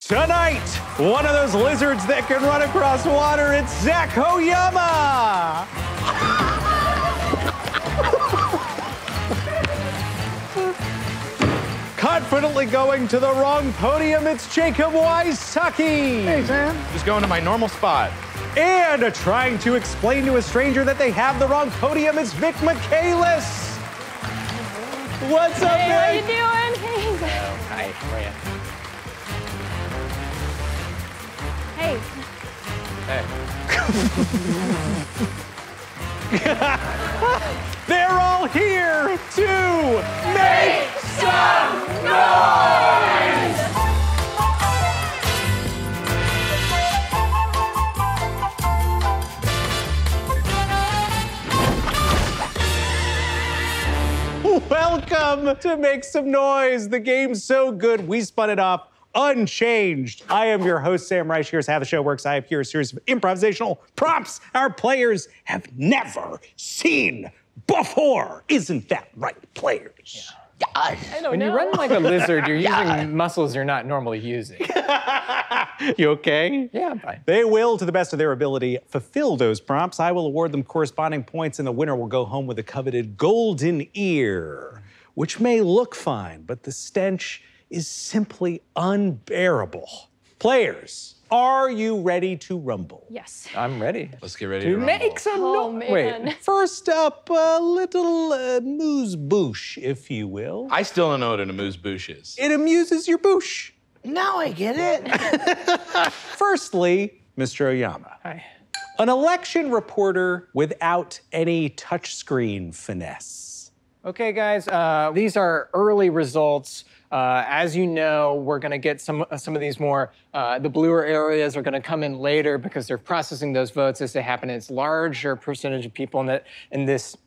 Tonight, one of those lizards that can run across water, it's Zach Hoyama! Confidently going to the wrong podium, it's Jacob Wysocki! Hey, Sam. Just going to my normal spot. And trying to explain to a stranger that they have the wrong podium, it's Vic Michaelis! What's up, Vic? How you doing? Hey. Hi, how are you? Hey. They're all here to make some noise! Welcome to Make Some Noise. The game's so good, we spun it off unchanged. I am your host, Sam Reich. Here's how the show works. I have here a series of improvisational prompts our players have never seen before. Isn't that right, players? I don't when know. you run like a lizard, you're using muscles you're not normally using. You okay? Yeah, I'm fine. They will, to the best of their ability, fulfill those prompts. I will award them corresponding points, and the winner will go home with a coveted golden ear, which may look fine, but the stench is simply unbearable. Players, are you ready to rumble? Yes. I'm ready. Let's get ready To to rumble. make some Oh, noise. man. Wait, First up, a little amuse-bouche, if you will. I still don't know what an amuse-bouche is. It amuses your bouche. Now I get it. Firstly, Mr. Oyama, hi. an election reporter without any touchscreen finesse. Okay, guys, these are early results. As you know, we're gonna get some of these more, the bluer areas are gonna come in later because they're processing those votes as they happen. It's larger percentage of people in this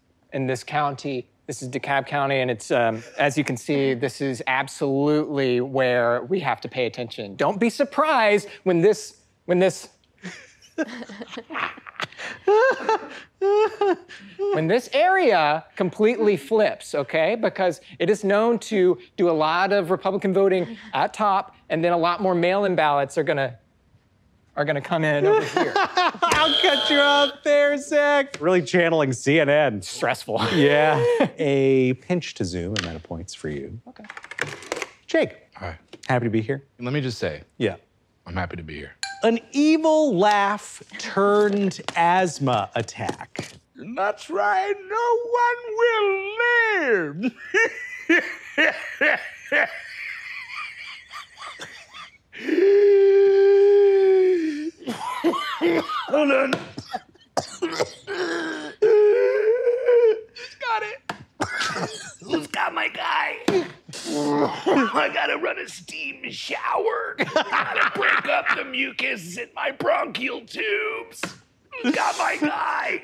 county. This is DeKalb County, and it's, as you can see, this is absolutely where we have to pay attention. Don't be surprised when this area completely flips, okay? Because it is known to do a lot of Republican voting at top, and then a lot more mail-in ballots are gonna come in over here. I'll cut you out there, Zach. Really channeling CNN. Stressful. Yeah. A pinch to zoom, amount of points for you. Okay. Jake, All right. happy to be here? Let me just say, Yeah. I'm happy to be here. An evil laugh turned asthma attack. That's right. No one will live. Hold on. Who's got it? Who's got my guy? I gotta run a steam shower. Gotta break up the mucus in my bronchial tubes. Who's got my guy?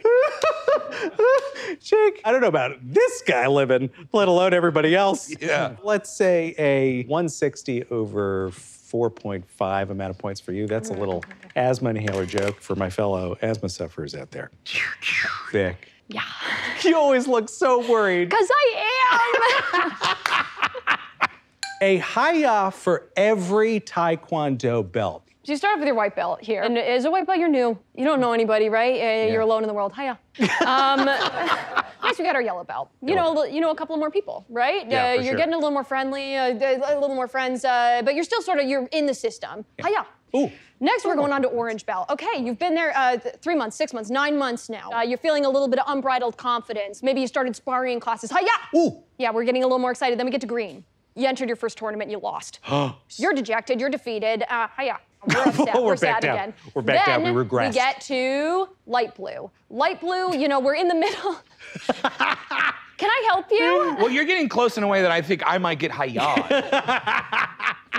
Jake, I don't know about this guy living, let alone everybody else. Yeah. Let's say a 160 over 4.5 amount of points for you. That's a little asthma inhaler joke for my fellow asthma sufferers out there. Vic. Yeah. You always look so worried. Because I am. A hiya for every Taekwondo belt. So you start off with your white belt here. And as a white belt, you're new. You don't know anybody, right? You're alone in the world. Hiya. Next, we got our yellow belt. You know a couple more people, right? Yeah, for you're sure. getting a little more friendly, a little more friends, but you're still you're in the system. Hiya. Ooh. Next, we're going on to orange belt. Okay, you've been there 3 months, 6 months, 9 months now. You're feeling a little bit of unbridled confidence. Maybe you started sparring classes. Hiya! Ooh. Yeah, we're getting a little more excited. Then we get to green. You entered your first tournament, you lost. You're dejected, you're defeated. Hiya. We're upset, We're we're back sad down. again. We're back down, we Then regressed. we get to light blue. Light blue, we're in the middle. Can I help you? Well, you're getting close in a way that I think I might get high.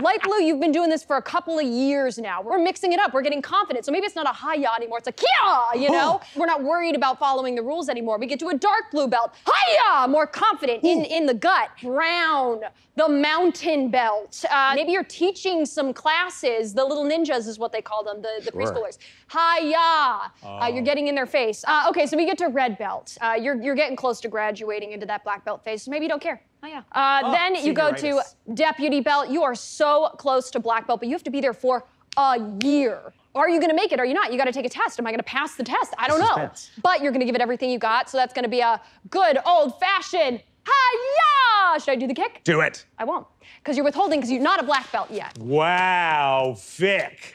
Light blue, you've been doing this for a couple of years now. We're mixing it up, we're getting confident. So maybe it's not a hiya anymore, it's a kia, We're not worried about following the rules anymore. We get to a dark blue belt, hiya, more confident in the gut. Brown, the mountain belt. Maybe you're teaching some classes, the little ninjas is what they call them, the preschoolers. Hiya, you're getting in their face. Okay, so we get to red belt. You're getting close to graduating into that black belt phase, so maybe you don't care. Oh, yeah. Then you go to senioritis. deputy belt. You are so close to black belt, but you have to be there for a year. Are you gonna make it? Are you not? You gotta take a test. Am I gonna pass the test? I don't know. Suspense. But you're gonna give it everything you got, so that's gonna be a good old-fashioned hi-ya! Should I do the kick? Do it. I won't, because you're withholding because you're not a black belt yet. Wow, Vic.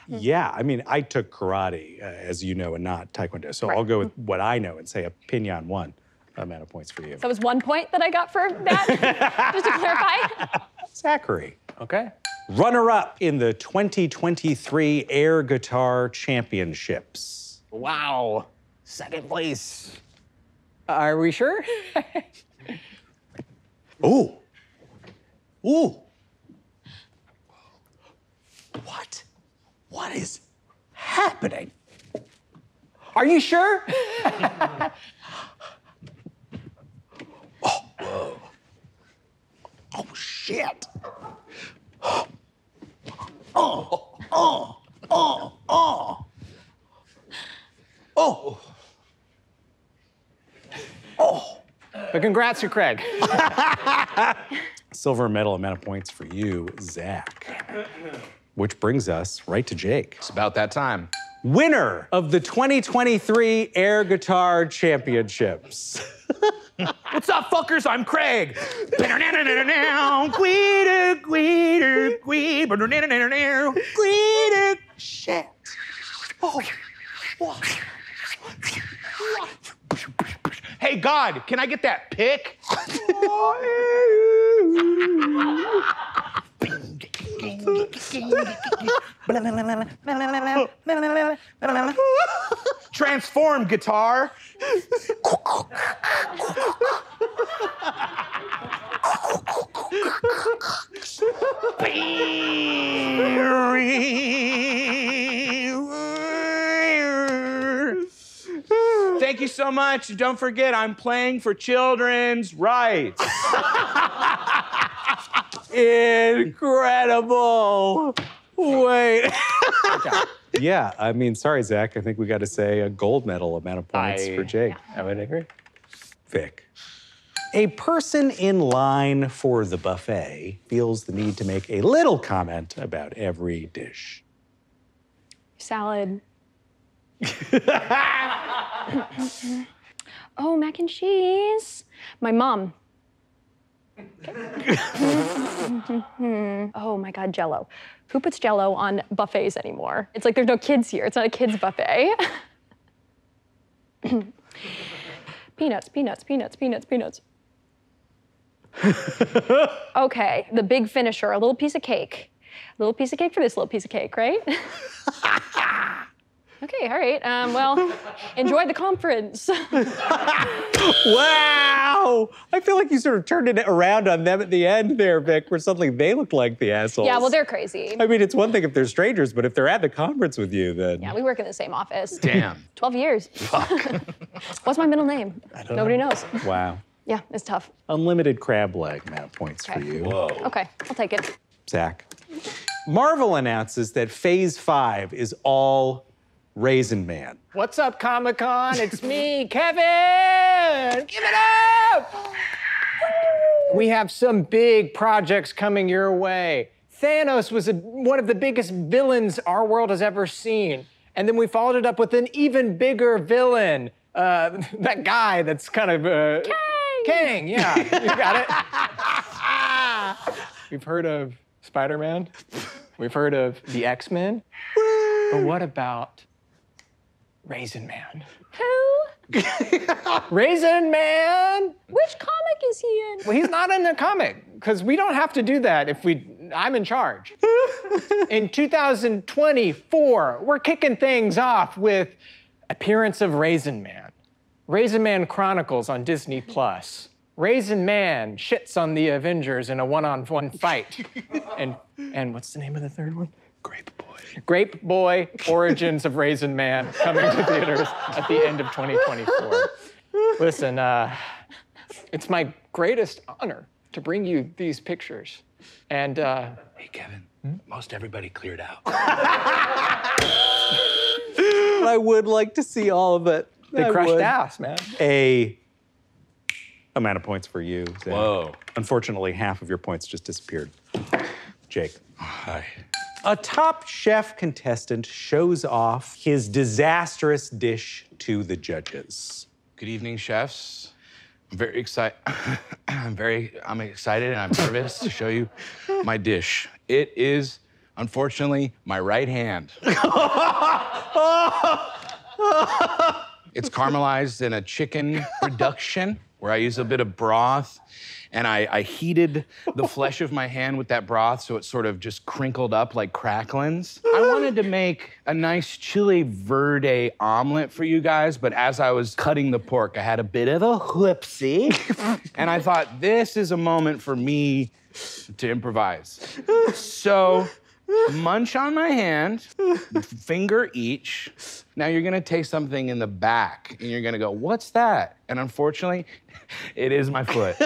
Yeah, I mean, I took karate, as you know, and not taekwondo. So I'll go with what I know and say a pinyon 1 amount of points for you. That was 1 point that I got for that, just to clarify. Zachary. Okay. Runner-up in the 2023 Air Guitar Championships. Wow. Second place. Are we sure? Ooh. Ooh. What? What is happening? Are you sure? Oh, shit. But congrats to Craig. Silver medal amount of points for you, Zach. Which brings us right to Jake. It's about that time. Winner of the 2023 Air Guitar Championships. What's up, fuckers? I'm Craig. Shit. Hey, God, can I get that pick? Transform, guitar. Thank you so much. Don't forget, I'm playing for children's rights. Incredible. Wait. Yeah, I mean, sorry, Zach. I think we got to say a gold medal amount of points for Jake. I would agree. Vic. A person in line for the buffet feels the need to make a little comment about every dish. Salad. Oh, mac and cheese. My mom. Oh my God, Jell-O. Who puts Jell-O on buffets anymore? It's like there's no kids here. It's not a kids buffet. Peanuts, peanuts, peanuts, peanuts, peanuts. Okay, the big finisher, a little piece of cake. A little piece of cake for this little piece of cake, right? Okay, all right. Well, enjoy the conference. Wow! I feel like you sort of turned it around on them at the end there, Vic, where suddenly they look like the assholes. Yeah, well, they're crazy. I mean, it's one thing if they're strangers, but if they're at the conference with you, then... Yeah, we work in the same office. Damn. 12 years. Fuck. What's my middle name? Nobody knows. Wow. Yeah, it's tough. Unlimited crab leg amount of points for Okay. you. Okay, I'll take it. Zach. Marvel announces that Phase 5 is all Raisin Man. What's up, Comic-Con? It's me, Kevin! Give it up! We have some big projects coming your way. Thanos was one of the biggest villains our world has ever seen. And then we followed it up with an even bigger villain. That guy that's kind of... Kang, yeah, you got it. We've heard of Spider-Man. We've heard of the X-Men. But what about Raisin Man? Who? Raisin Man! Which comic is he in? Well, he's not in the comic, because we don't have to do that if I'm in charge. In 2024, we're kicking things off with appearance of Raisin Man. Raisin Man Chronicles on Disney+. Raisin Man shits on the Avengers in a one-on-one fight. And what's the name of the third one? Grape Boy. Grape Boy, Origins of Raisin Man, coming to theaters at the end of 2024. Listen, it's my greatest honor to bring you these pictures. And, Hey, Kevin, most everybody cleared out. I would like to see all of it. they I crushed would. ass, man. A amount of points for you, Zach. Whoa. Unfortunately, half of your points just disappeared. Jake. Hi. A top chef contestant shows off his disastrous dish to the judges. Good evening, chefs. I'm very excited. I'm excited and I'm nervous to show you my dish. It is, unfortunately, my right hand. It's caramelized in a chicken reduction where I use a bit of broth and I heated the flesh of my hand with that broth so it sort of just crinkled up like cracklins. I wanted to make a nice chili verde omelet for you guys, but as I was cutting the pork, I had a bit of a whoopsie. And I thought, this is a moment for me to improvise. So, munch on my hand, finger each. Now you're gonna taste something in the back and you're gonna go, what's that? And unfortunately, it is my foot.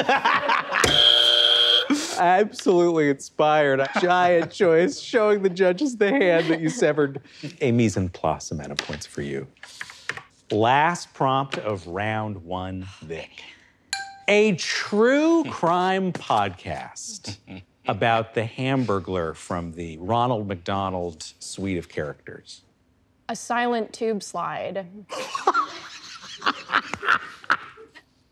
Absolutely inspired. A giant choice, showing the judges the hand that you severed. A mise en place amount of points for you. Last prompt of round 1, Vic. A true crime podcast about the Hamburglar from the Ronald McDonald suite of characters. A silent tube slide.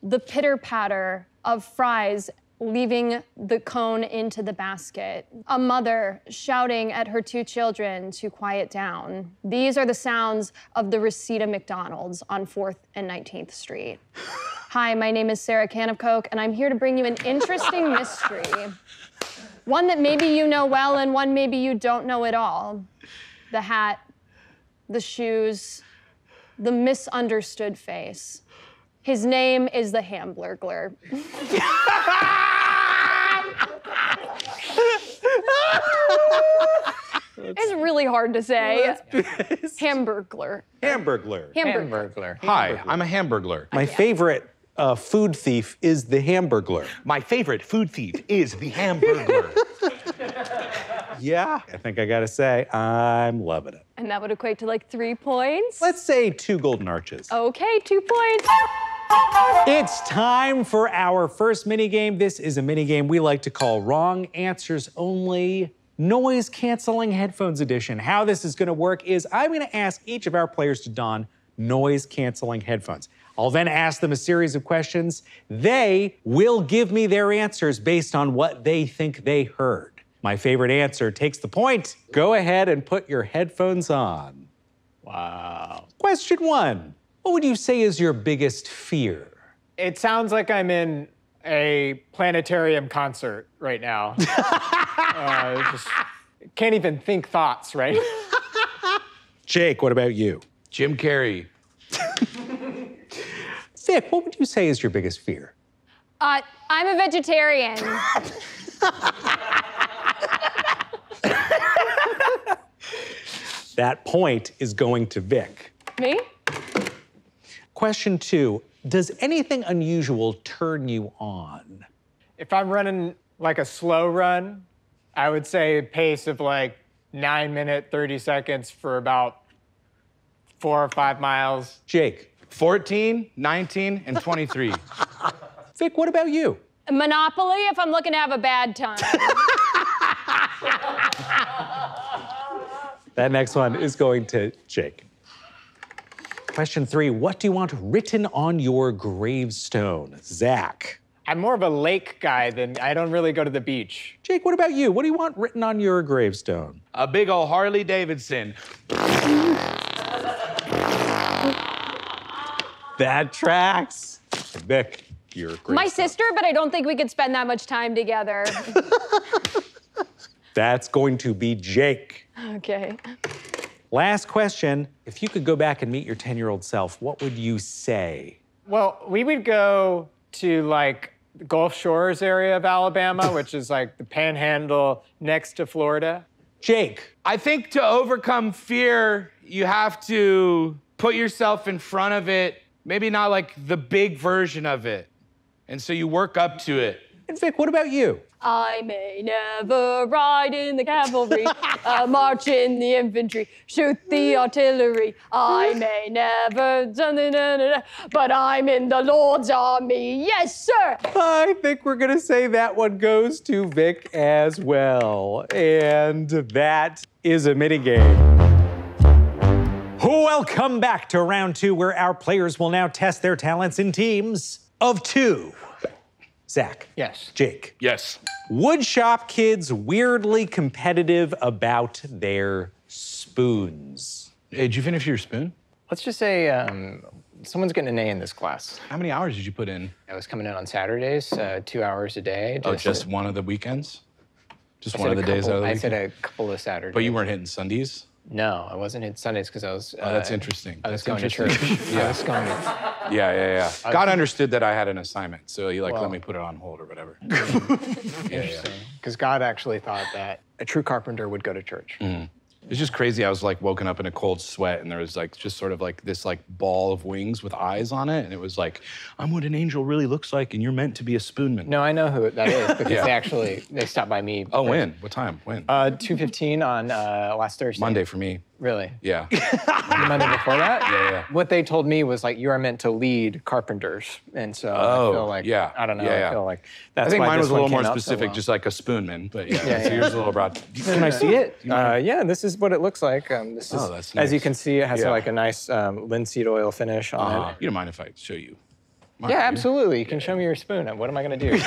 The pitter-patter of fries leaving the cone into the basket. A mother shouting at her 2 children to quiet down. These are the sounds of the Reseda McDonald's on 4th and 19th Street. Hi, my name is Sarah Can of Coke, and I'm here to bring you an interesting mystery. One that maybe you know well and one maybe you don't know at all. The hat, the shoes, the misunderstood face. His name is the Hamburglar. It's really hard to say. Hamburglar. Hamburglar. Hamburglar. Hi, I'm a Hamburglar. My favorite food thief is the Hamburglar. My favorite food thief is the Hamburglar. Yeah, I think I gotta say, I'm loving it. And that would equate to like 3 points. Let's say 2 golden arches. Okay, 2 points. It's time for our first minigame. This is a minigame we like to call Wrong Answers Only Noise Canceling Headphones Edition. How this is gonna work is I'm gonna ask each of our players to don noise canceling headphones. I'll then ask them a series of questions. They will give me their answers based on what they think they heard. My favorite answer takes the point. Go ahead and put your headphones on. Wow. Question 1. What would you say is your biggest fear? It sounds like I'm in a planetarium concert right now. Just can't even think thoughts, right? Jake, what about you? Jim Carrey. Vic, what would you say is your biggest fear? I'm a vegetarian. That point is going to Vic. Me? Question 2. Does anything unusual turn you on? If I'm running like a slow run, I would say a pace of like 9 minutes, 30 seconds for about 4 or 5 miles. Jake. 14, 19, and 23. Vic, what about you? Monopoly if I'm looking to have a bad time. That next one is going to Jake. Question 3, what do you want written on your gravestone? Zach. I'm more of a lake guy than I don't really go to the beach. Jake, what about you? What do you want written on your gravestone? A big ol' Harley Davidson. That tracks. Vic, your gravestone. My sister, but I don't think we could spend that much time together. That's going to be Jake. Okay. Last question. If you could go back and meet your 10-year-old self, what would you say? Well, we would go to like the Gulf Shores area of Alabama, which is like the panhandle next to Florida. Jake. I think to overcome fear, you have to put yourself in front of it, maybe not like the big version of it. And so you work up to it. And Vic, what about you? I may never ride in the cavalry, march in the infantry, shoot the artillery. I may never, but I'm in the Lord's army. Yes, sir. I think we're gonna say that one goes to Vic as well. And that is a minigame. Welcome back to round 2, where our players will now test their talents in teams of 2. Zach. Yes. Jake. Yes. Woodshop kids weirdly competitive about their spoons. Hey, did you finish your spoon? Let's just say someone's getting an A in this class. How many hours did you put in? I was coming in on Saturdays, 2 hours a day. Oh, just one of the weekends? Just I one said of the a days couple- out of the I weekend? said a couple of Saturdays. But you weren't hitting Sundays? No, I wasn't hitting Sundays because I was. Oh, that's interesting. I was That's going to church. interesting. I was going. Yeah. God understood that I had an assignment, so he let me put it on hold or whatever. Interesting. Because God actually thought that a true carpenter would go to church. It's just crazy. I was like woken up in a cold sweat, and there was like just sort of like this like ball of wings with eyes on it, and it was like, I'm what an angel really looks like, and you're meant to be a spoonman. No, I know who that is because Yeah. they stopped by me. Oh, when? What time? When? 2:15 on last Thursday. Monday for me. Really? Yeah. The Monday before that? Yeah. What they told me was like, you are meant to lead carpenters. And so I feel like, yeah. I don't know, Yeah. I feel like that's I think why mine this was a one little more came out so specific, well. just like a spoonman. But yeah, Yeah, so yeah. yours is a little broad. Can I see it? Yeah, this is what it looks like. This is, Oh, that's as you nice. can see, it has Yeah. like a nice linseed oil finish on it. You don't mind if I show you? Mind Yeah, you? absolutely. You can show me your spoon. What am I going to do?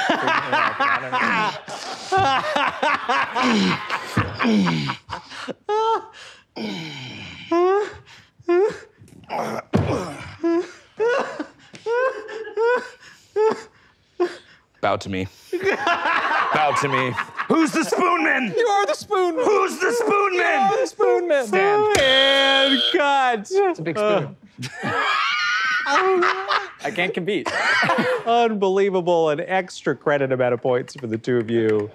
Bow to me. Bow to me. Who's the spoonman? You are the spoon. Who's the spoonman? You are the spoon man. Stand. And cut. It's a big spoon. I can't compete. Unbelievable. An extra credit amount of points for the two of you.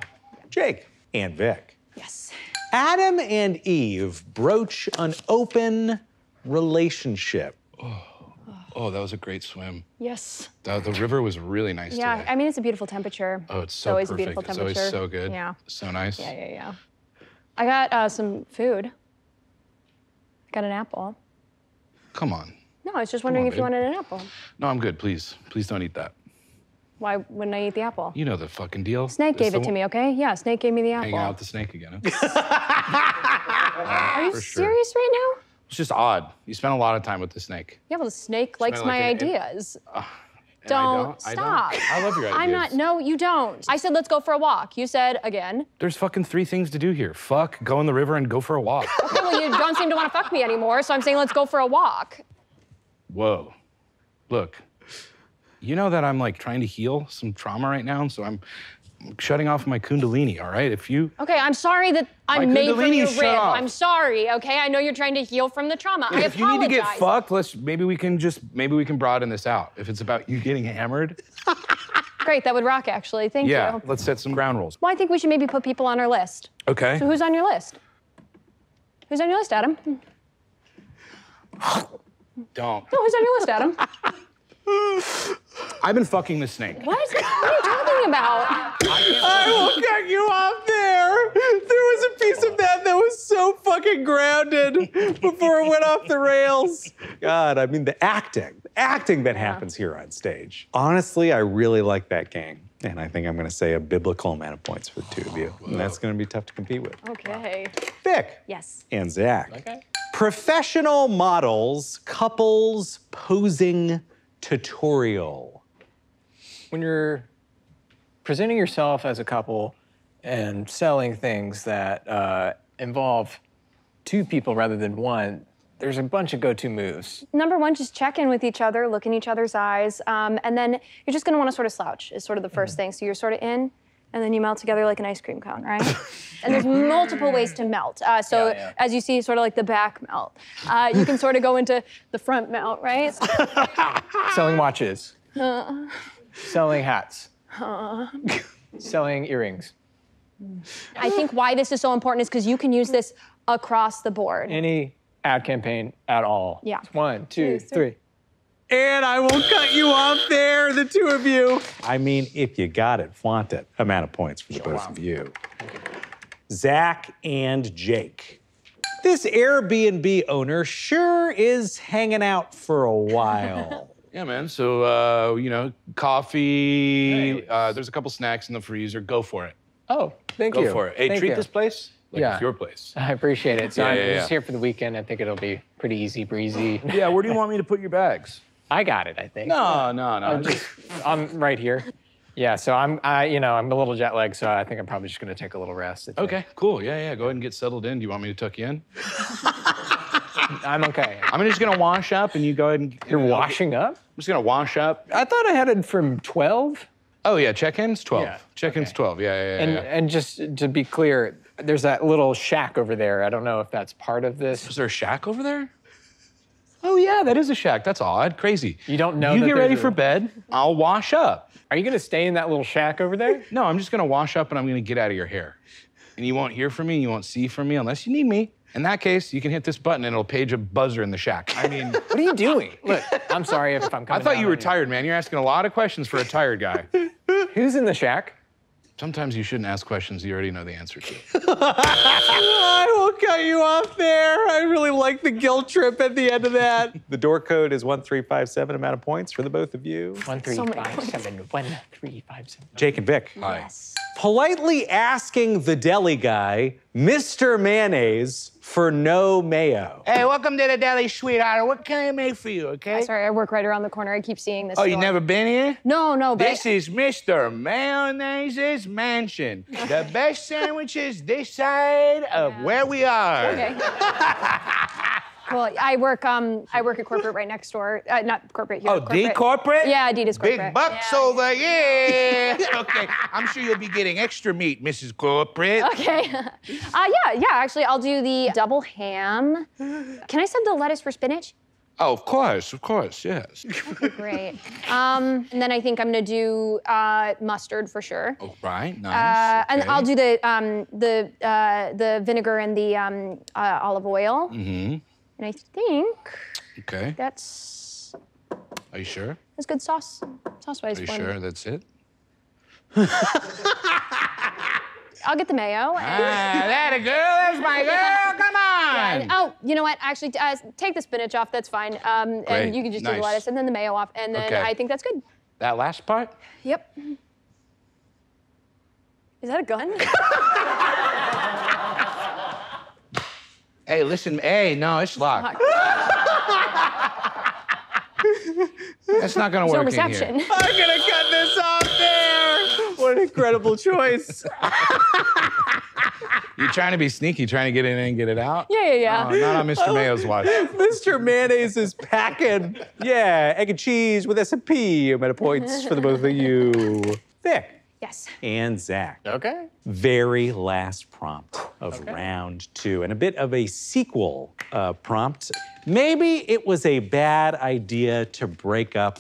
Jake and Vic. Yes. Adam and Eve broach an open relationship. Oh, that was a great swim. Yes. The river was really nice Yeah, today. I mean, it's a beautiful temperature. Oh, it's so always perfect. a beautiful It's temperature. always so good. Yeah. So nice. Yeah. I got some food. I got an apple. Come on. No, I was just wondering if you babe. wanted an apple. No, I'm good. Please. Please don't eat that. Why wouldn't I eat the apple? You know the fucking deal. Snake gave it to me, okay? Yeah, Snake gave me the apple. Hanging out with the snake again. Huh? Are you for sure. serious right now? It's just odd. You spent a lot of time with the snake. Yeah, well, the snake likes like my an- ideas. And Don't I stop. I love your ideas. I'm not, no, you don't. I said, let's go for a walk. You said, again. There's fucking 3 things to do here. Fuck, go in the river, and go for a walk. Okay, well, you don't seem to want to fuck me anymore, so I'm saying let's go for a walk. Whoa. Look, you know that I'm like trying to heal some trauma right now, so I'm shutting off my kundalini, all right? If you... Okay, I'm sorry that I'm My made from kundalini your shut rib. off. I'm sorry, okay? I know you're trying to heal from the trauma. I If you need to get apologize. fucked, maybe we can broaden this out. If it's about you getting hammered, Great, that would rock, actually. Thank yeah, you. let's set some ground rules. Well, I think we should maybe put people on our list. Okay. So who's on your list? Who's on your list, Adam? No, Don't. who's on your list, Adam? I've been fucking the snake. What are you talking about? I will cut you off there. There was a piece of that was so fucking grounded before it went off the rails. God, I mean, the acting that happens here on stage. Honestly, I really like that game. And I think I'm going to say a biblical amount of points for the two of you. And that's going to be tough to compete with. Okay. Vic. Yes. And Zach. Okay. Professional models, couples posing tutorial. When you're presenting yourself as a couple and selling things that involve 2 people rather than 1, there's a bunch of go-to moves. Number 1, just check in with each other, look in each other's eyes, and then you're just gonna wanna sort of slouch is sort of the first thing. So you're sort of in, and then you melt together like an ice cream cone, right? And there's multiple ways to melt. Yeah. As you see, sort of like the back melt. You can sort of go into the front melt, right? Selling watches. Selling hats. Selling earrings. I think why this is so important is because you can use this across the board. Any ad campaign at all. Yeah. 1, 2, 3. And I will cut you off there, the two of you. I mean, if you got it, flaunt it. Amount of points for the both of you. Zach and Jake. This Airbnb owner sure is hanging out for a while. Yeah, man. So, coffee. There's a couple snacks in the freezer. Go for it. Oh, thank you. Go for it. Hey, Thank treat you. this place like it's your place. I appreciate it. So Yeah, I'm yeah, just here for the weekend. I think it'll be pretty easy breezy. Yeah, where do you want me to put your bags? I got it, I think. No. I'm right here. Yeah, so I'm a little jet lagged, so I think I'm probably just gonna take a little rest. Okay, cool. Yeah. Go ahead and get settled in. Do you want me to tuck you in? I'm okay. I'm just gonna wash up and you go ahead and... You're washing up? I'm just gonna wash up. I thought I had it from 12. Oh, yeah, check-in's 12. Yeah, Check-in's okay. 12, yeah. And just to be clear, there's that little shack over there. I don't know if that's part of this. Is there a shack over there? Oh, yeah, that is a shack. That's odd. Crazy. You don't know You that get ready there's for a- bed. I'll wash up. Are you gonna stay in that little shack over there? No, I'm just gonna wash up and I'm gonna get out of your hair. And you won't hear from me, you won't see from me unless you need me. In that case, you can hit this button and it'll page a buzzer in the shack. I mean, What are you doing? Look, I'm sorry if I'm coming I thought down you were on tired, man. You're asking a lot of questions for a tired guy. Who's in the shack? Sometimes you shouldn't ask questions you already know the answer to. I will cut you off there. I really like the guilt trip at the end of that. The door code is 1357. Amount of points for the both of you. 1357 1357. Jake and Vic. Hi. Politely asking the deli guy, Mr. Mayonnaise, for no mayo. Hey, welcome to the deli, sweetheart. What can I make for you, okay? Sorry, I work right around the corner. I keep seeing this. Oh, you store. never been here? No, but This is Mr. Mayonnaise's mansion. The best sandwiches this side of where we are. Okay. Well, I work at corporate right next door. Not corporate here. Oh, D corporate? Yeah, Adidas corporate. Big bucks Yeah. over, yeah. Okay, I'm sure you'll be getting extra meat, Mrs. Corporate. Okay. Yeah. Actually, I'll do the double ham. Can I send the lettuce for spinach? Oh, of course, yes. Great. And then I think I'm gonna do mustard for sure. Oh, right, nice. And okay. I'll do the vinegar and the olive oil. Mm-hmm. And I think Okay. that's Are you sure? good sauce-wise. Are you for me. sure that's it? I'll get the mayo. That a girl, that's my girl. Come on. Oh, you know what? Actually, take the spinach off. That's fine. Great. And you can just do the Nice. lettuce and then the mayo off. And then Okay. I think that's good. That last part? Yep. Is that a gun? Hey, listen. Hey, no, it's locked. That's not gonna No work in reception. here. I'm gonna cut this off there. What an incredible choice. You're trying to be sneaky, trying to get it in and get it out? Yeah. Oh, not on Mr. Mayo's watch. Mr. Mayonnaise is packing. Yeah, egg and cheese with S&P. Amount of points for the both of you. Vic Yes. and Zach. Okay. Very last prompt of round 2, and a bit of a sequel prompt. Maybe it was a bad idea to break up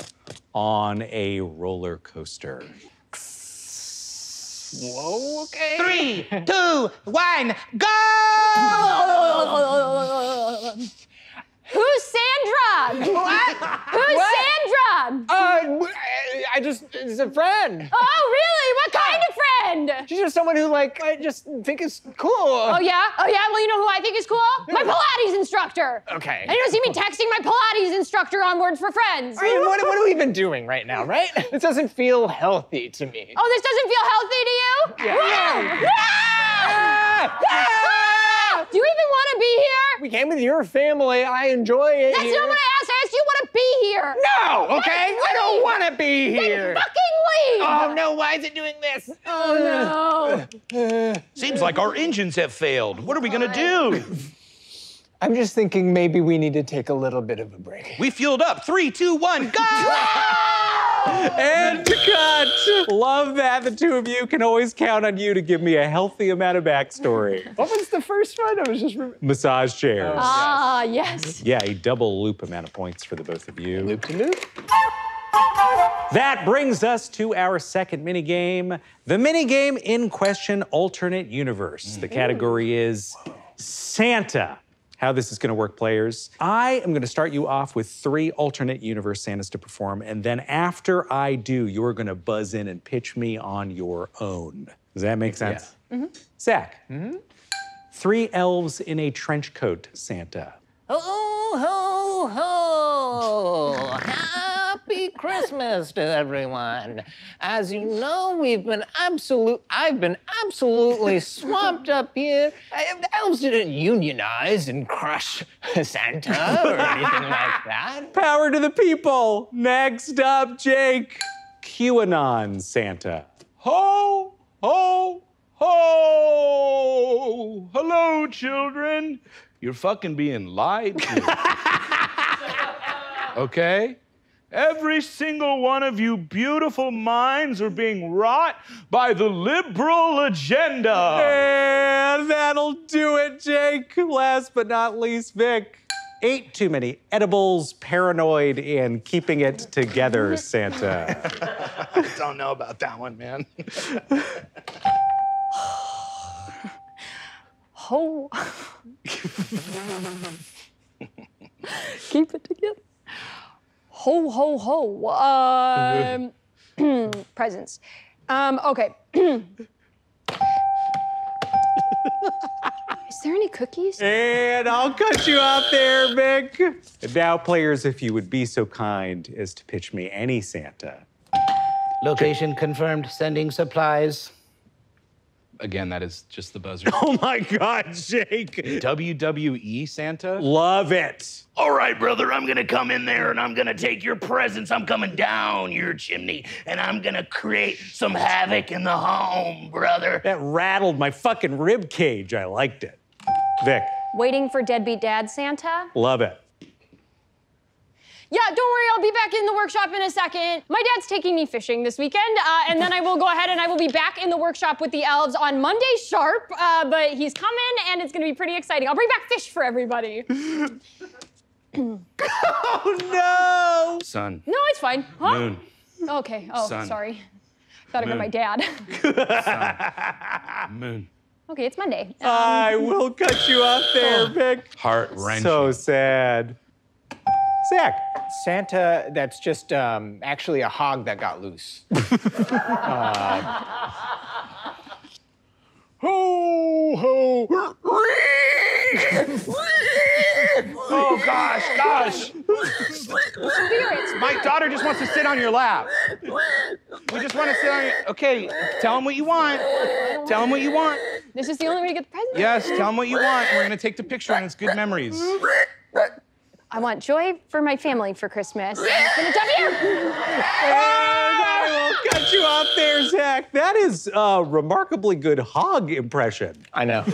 on a roller coaster. Whoa, okay. 3, 2, 1, go! Who's Sandra? What? Who's Sandra? It's a friend. Oh, really? What kind of friend? She's just someone who, I just think is cool. Oh, yeah? Well, you know who I think is cool? My Pilates instructor. Okay. And you don't see me texting my Pilates instructor on Words for Friends. I mean, what are we even doing right now, right? This doesn't feel healthy to me. Oh, this doesn't feel healthy to you? Yeah. Do you even want to be here? We came with your family. I enjoy it That's here. not what I asked. I asked you want to be here. No, okay? I don't want to be here. Fucking leave. Oh, no, why is it doing this? Oh, no. Seems like our engines have failed. What are we gonna do? I'm just thinking maybe we need to take a little bit of a break. We fueled up. 3, 2, 1, go! And cut. Love that. The two of you can always count on you to give me a healthy amount of backstory. What was the first one? I was just... Massage chairs. Ah, yes. Yeah, a double loop amount of points for the both of you. Loop to loop. That brings us to our second minigame. The minigame in question, alternate universe. The category is Santa how this is gonna work, players. I am gonna start you off with 3 alternate universe Santas to perform, and then after I do, you're gonna buzz in and pitch me on your own. Does that make sense? Yeah. Zach, 3 elves in a trench coat Santa. Ho, ho, ho! Happy Christmas to everyone. As you know, I've been absolutely swamped up here. The elves didn't unionize and crush Santa or anything like that. Power to the people. Next up, Jake, QAnon Santa. Ho, ho, ho! Hello, children. You're fucking being lied to. Okay? Every single one of you beautiful minds are being wrought by the liberal agenda. And that'll do it, Jake. Last but not least, Vic. Ate too many edibles, paranoid, and keeping it together, Santa. I don't know about that one, man. Ho. Keep it together. Ho, ho, ho. Presents. Okay. Is there any cookies? And I'll cut you out there, Vic. And now, players, if you would be so kind as to pitch me any Santa. Location confirmed, sending supplies. Again, that is just the buzzer. Oh my God, Jake. WWE Santa? Love it. All right, brother, I'm gonna come in there and I'm gonna take your presents. I'm coming down your chimney and I'm gonna create some havoc in the home, brother. That rattled my fucking rib cage. I liked it. Vic, Waiting for deadbeat dad Santa? love it. Yeah, don't worry, I'll be back in the workshop in a second. My dad's taking me fishing this weekend, and then I will go ahead and I will be back in the workshop with the elves on Monday sharp, but he's coming and it's gonna be pretty exciting. I'll bring back fish for everybody. Oh no! Sun. No, it's fine. Huh? Moon. Okay, oh, Sun. sorry. Thought I meant Moon. my dad. Moon. Okay, it's Monday. I will cut you out there, Vic. Heart-wrenching. So sad. Zach. Santa that's just actually a hog that got loose. Ho, ho. Oh, gosh. Spirits. My daughter just wants to sit on your lap. We just want to sit on your... Okay, tell him what you want. Tell him what you want. This is the only way to get the present? Yes, tell him what you want. We're going to take the picture and it's good memories. I want joy for my family for Christmas. And it's been a W! I will cut you out there, Zach. That is a remarkably good hog impression. I know.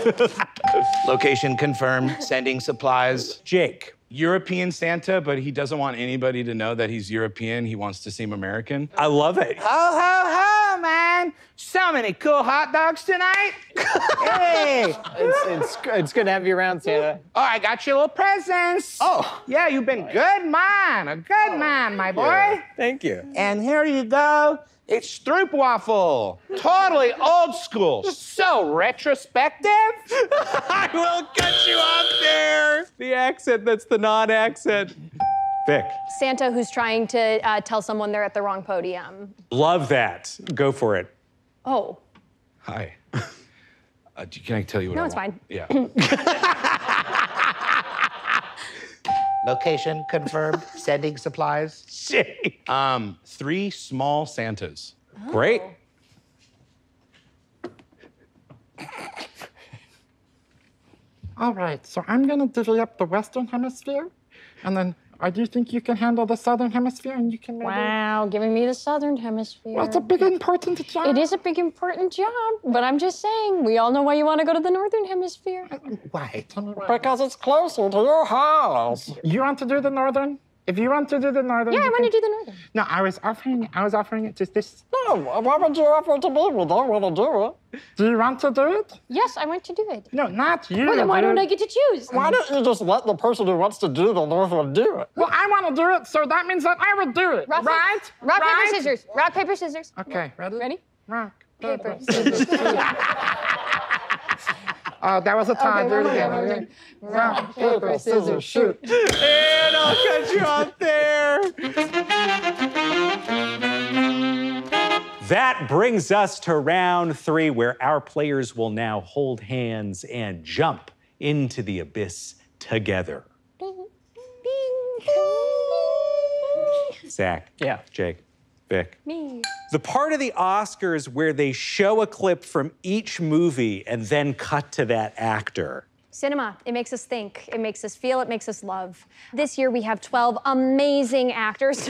Location confirmed, sending supplies. Jake. European Santa, but he doesn't want anybody to know that he's European. He wants to seem American. I love it. Ho, ho, ho, man. So many cool hot dogs tonight. Hey. It's good to have you around, Santa. Oh, I got you little presents. Oh. Yeah, you've been good man. A good man, my boy. Thank you. And here you go. It's Stroopwafel. Totally old school. So retrospective. I will cut you out there. The accent that's the non-accent. Vic. Santa who's trying to tell someone they're at the wrong podium. Love that. Go for it. Oh. Hi. Can I tell you what No, I it's want? fine. Yeah. Location confirmed, sending supplies. Jake. 3 small Santas. Great. All right, so I'm gonna divvy up the Western Hemisphere, and then I do think you can handle the Southern Hemisphere, and you can maybe... Wow, giving me the Southern Hemisphere. Well, it's a big, important job. It is a big, important job, but I'm just saying, we all know why you want to go to the Northern Hemisphere. Why? Tell me why. Because it's closer to your house. You want to do the Northern? If you want to do the Northern... Yeah, I you want to can- do the Northern. No, I was offering it to this... No, why would you offer to me? We don't want to do it. Do you want to do it? Yes, I want to do it. No, not you. Well, then why dude. don't I get to choose? Why don't you just let the person who wants to do the Northern do it? Well, I want to do it, so that means that I would do it, Rock, right? Rock, right? paper, scissors. Rock, paper, scissors. Okay, ready? Ready? Rock, Paper, scissors. Oh, that was a tie. Do it again. Rock, paper, scissors, shoot. And I'll cut you off there. That brings us to round 3, where our players will now hold hands and jump into the abyss together. Zach. Yeah. Jake. Vic. Me. The part of the Oscars where they show a clip from each movie and then cut to that actor. Cinema, it makes us think, it makes us feel, it makes us love. This year we have 12 amazing actors.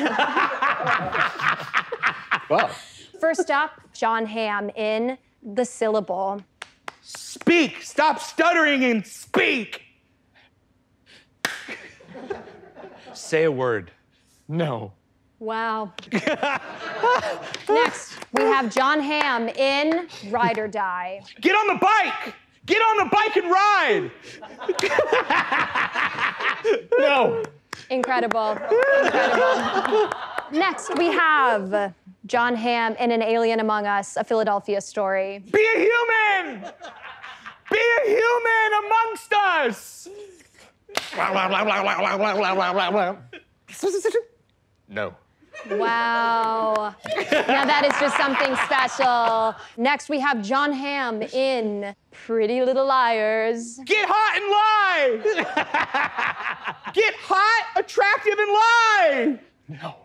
Wow. First up, John Hamm in The Syllable. Speak! Stop stuttering and speak! Say a word. No. Wow. Next, we have John Hamm in Ride or Die. Get on the bike! Get on the bike and ride! No. Incredible, incredible. Next, we have John Hamm in An Alien Among Us, A Philadelphia Story. Be a human! Be a human amongst us! No. Wow. Now that is just something special. Next, we have John Hamm in Pretty Little Liars. Get hot and lie! Get hot, attractive, and lie! No.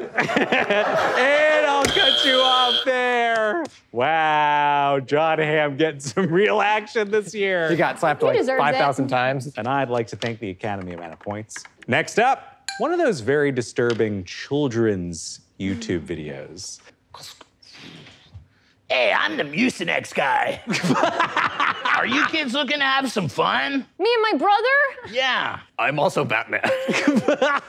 And I'll cut you off there. Wow, John Hamm getting some real action this year. He got slapped like deserves it. 5,000 times. And I'd like to thank the Academy amount of points. Next up, one of those very disturbing children's YouTube videos. Hey, I'm the Mucinex guy. Are you kids looking to have some fun? Me and my brother? Yeah. I'm also Batman.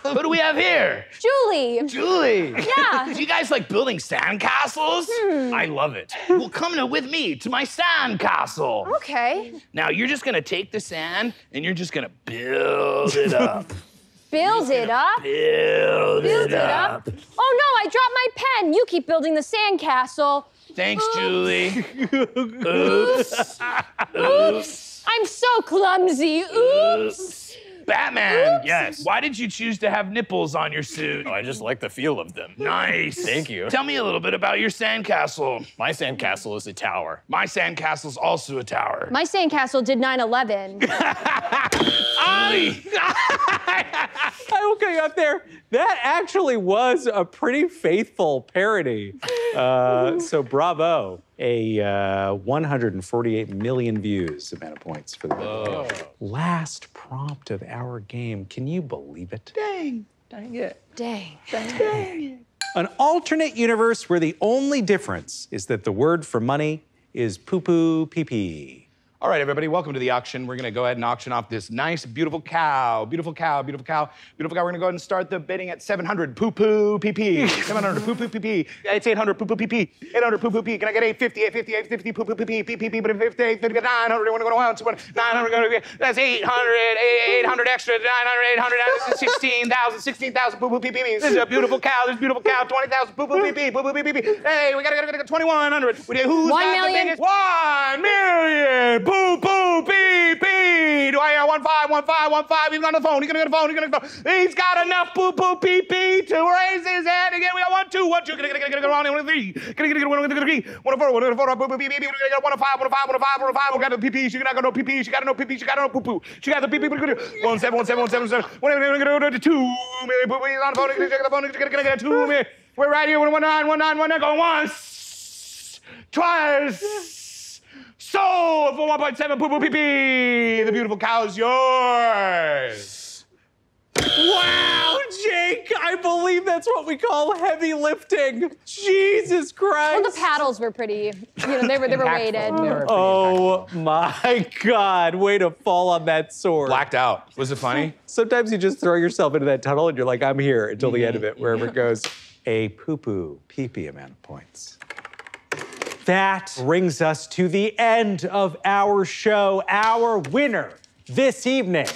Who do we have here? Julie. Julie. Yeah. Do you guys like building sandcastles? I love it. Well, come with me to my sandcastle. Okay. Now, you're just gonna take the sand and you're just gonna build it up. Build it up. Build it up. Oh no, I dropped my pen. You keep building the sandcastle. Thanks, Julie. Oops. Oops. I'm so clumsy. Oops. Batman, Oops. yes. Why did you choose to have nipples on your suit? I just like the feel of them. Nice. Thank you. Tell me a little bit about your sandcastle. My sandcastle is a tower. My sandcastle's also a tower. My sandcastle did 9/11. I will cut you up there. That actually was a pretty faithful parody. So bravo. A 148 million views amount of points for the video. Last prompt of our game. Can you believe it? Dang. Dang. An alternate universe where the only difference is that the word for money is poo-poo pee-pee. All right, everybody, welcome to the auction. We're gonna go ahead and auction off this nice, beautiful cow. Beautiful cow, beautiful cow, beautiful cow. We're gonna go ahead and start the bidding at 700 poo-poo pee-pee. 700 poo-poo pee-pee. It's 800 poo-poo pee-pee. 800 poo-poo pee. Can I get 850, 850, 850 poo-poo pee-pee, pee-pee, but 50, 850, 900, you wanna go to 900, that's 800 extra, 900, 800, 16,000, 16,000 poo-poo pee-pee. This is a beautiful cow, this beautiful cow, 20,000 poo-poo pee-pee, poo-poo pee-pee. Hey, we gotta 2,100. Who's 1 got the million. biggest? 1 million poo-poo pee-pee. Do I hear 151515? He's on the phone. He's gonna get a phone. He's gonna go. He's got enough poo-poo pee-pee to raise his hand again. We got 1, 2, 1, 2. Gonna get 1, 3. Gonna get 1, 3. 1, 4, 1, 4. Poo-poo pee-pee. We're gonna get 1, 5, 1, 5, 1, 5, 1, 5. We got the pee-pee. She got no pee-pee. She got no pee-pee. She got no poo-poo. She got the pee-pee. 1, 7, 1, 7, 1, 7, 7. 2 million poo-poo. He's on the phone. He's gonna get the phone. He's gonna get 2 million. We're right here. 1, 9, 1, 9, 1, 9. Go once, twice. Sold for 1.7 poo-poo pee-pee. The beautiful cow's yours. Wow, Jake, I believe that's what we call heavy lifting. Jesus Christ. Well, the paddles were pretty, they were weighted. They were pretty Oh my God, way to fall on that sword. Blacked out. Was it funny? Sometimes you just throw yourself into that tunnel and you're like, I'm here until the end of it, wherever it goes. A poo-poo pee-pee amount of points. That brings us to the end of our show. Our winner this evening,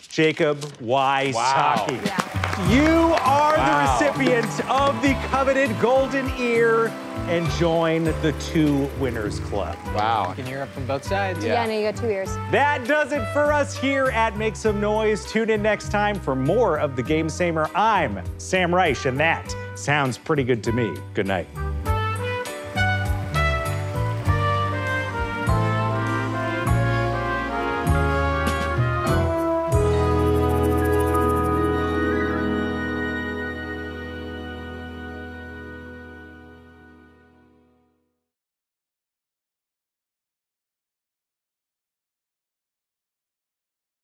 Jacob Wysocki. Yeah. You are the recipient of the coveted golden ear and join the 2 Winners Club. Wow. You can hear it from both sides. Yeah, no, you got 2 ears. That does it for us here at Make Some Noise. Tune in next time for more of the Game Samer. I'm Sam Reich, and that sounds pretty good to me. Good night.